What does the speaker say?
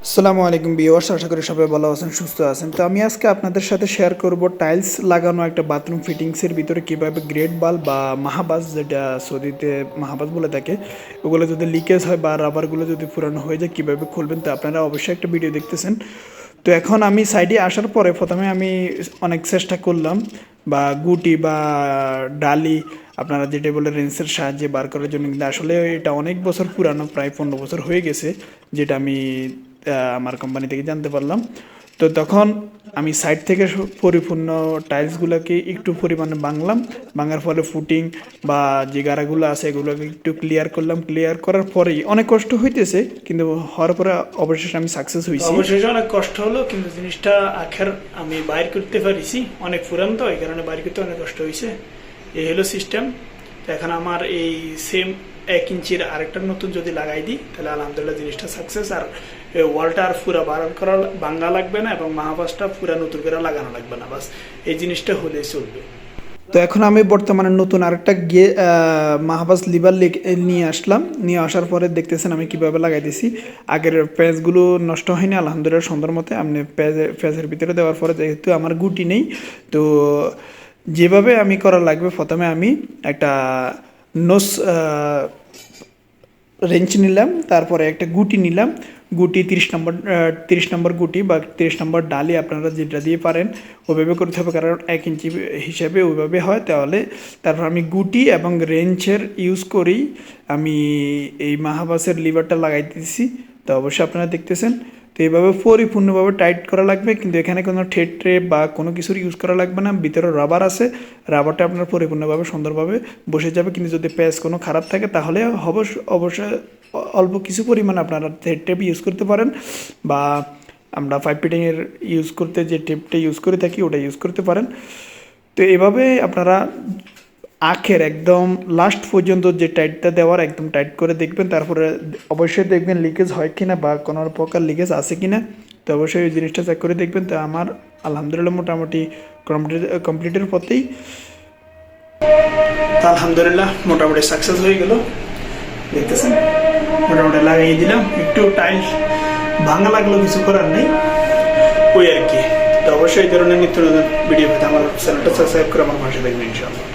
আসসালামু আলাইকুম ভিউয়ার্স, আশা করি সবাই ভালো আছেন, সুস্থ আছেন। তো আমি আজকে আপনাদের সাথে শেয়ার করব টাইলস লাগানো একটা বাথরুম ফিটিংসের ভিতরে কিভাবে গ্রেট বাল্ব বা মাহাবাস, যেটা সৌদিতে মাহাবাস বলে থাকে, ওগুলো যদি লিকেজ হয় বা রাবারগুলো যদি পুরানো হয়ে যায় কীভাবে খুলবেন, তো আপনারা অবশ্যই একটা ভিডিও দেখতেছেন। তো এখন আমি সাইডে আসার পরে প্রথমে আমি অনেক চেষ্টা করলাম বা গুটি বা ডালি, আপনারা যেটা বলে রেন্সের সাহায্যে বার করার জন্য, কিন্তু আসলে এটা অনেক বছর পুরানো, প্রায় 15 বছর হয়ে গেছে, যেটা আমি আমার কোম্পানি থেকে জানতে পারলাম। তো তখন আমি সাইড থেকে পরিপূর্ণ টাইলসগুলোকে একটু পরিমাণে ভাঙার ফলে ফুটিং বা যে গাড়াগুলো আছে এগুলোকে একটু ক্লিয়ার করলাম। ক্লিয়ার করার পরেই অনেক কষ্ট হইতেছে, কিন্তু হওয়ার পরে অবশেষে আমি সাকসেস হয়েছি। অবশেষে অনেক কষ্ট হলো, কিন্তু জিনিসটা আখের আমি বাইর করতে পারিছি। অনেক পুরান তো, এই কারণে বাইর করতে অনেক কষ্ট হয়েছে। এই হলো সিস্টেম। তো এখন আমার এই সেম 1 ইঞ্চির আরেকটা নতুন যদি লাগাই দিই, তাহলে আলহামদুলিল্লাহ জিনিসটা সাকসেস। আর ওয়ালটা আর পুরা করা ভাঙ্গা লাগবে না, এবং মাহাবাসটা পুরা নতুন করে লাগানো লাগবে না। বাস এই জিনিসটা হলেই চলবে। তো এখন আমি বর্তমানে নতুন আরেকটা মাহাবাস লিভার নিয়ে আসলাম। নিয়ে আসার পরে দেখতেছেন আমি কিভাবে লাগাই দিছি। আগের পেঁয়াজগুলো নষ্ট হয়নি আলহামদুলিল্লাহ, সুন্দর মতে। আপনি পেঁয়াজের ভিতরে দেওয়ার পরে যেহেতু আমার গুটি নেই, তো যেভাবে আমি করা লাগবে, প্রথমে আমি একটা নোস রেঞ্চ নিলাম, তারপরে একটা গুটি নিলাম। গুটি 30 নম্বর গুটি বা 30 নম্বর ডালি, আপনারা যেটা দিয়ে পারেন ওইভাবে করতে হবে, কারণ 1 ইঞ্চি হিসাবে ওইভাবে হয়। তাহলে তারপর আমি গুটি এবং রেঞ্চের ইউজ করেই আমি এই মাহাবাসের লিভারটা লাগাই দিয়েছি। তো অবশ্যই আপনারা দেখতেছেন। তো এইভাবে পরিপূর্ণভাবে টাইট করা লাগবে, কিন্তু এখানে কোনো ঠেট্রে বা কোনো কিছুর ইউজ করা লাগবে না। ভিতরে রাবার আছে, রাবারটা আপনার পরিপূর্ণভাবে সুন্দরভাবে বসে যাবে। কিন্তু যদি পেঁয়াজ কোনো খারাপ থাকে তাহলে অবশ্যই অল্প কিছু পরিমাণ আপনারা টেপ ইউজ করতে পারেন, বা আমরা পাইপ ফিটিংয়ের ইউজ করতে যে টেপটা ইউজ করে থাকি ওটা ইউজ করতে পারেন। তো এভাবে আপনারা আখের একদম লাস্ট পর্যন্ত যে টাইটটা দেওয়ার একদম টাইট করে দেখবেন। তারপরে অবশ্যই দেখবেন লিকেজ হয় কিনা বা কোনো প্রকার লিকেজ আছে কিনা। তো অবশ্যই ওই জিনিসটা চেক করে দেখবেন। তো আমার আলহামদুলিল্লাহ মোটামুটি কমপ্লিটের পথেই, আলহামদুলিল্লাহ মোটামুটি সাকসেস হয়ে গেল। দেখতেছেন মোটামুটি লাগিয়ে দিলাম। একটু টাইলস ভাঙা লাগলো, কিছু করার নেই, ওই আর কি। তো অবশ্যই এই ধরনের নিত্য নতুন ভিডিও পেতে আমার চ্যানেলটা সাবস্ক্রাইব করে আমার পাশে দেখবেন ইনশাআল্লাহ।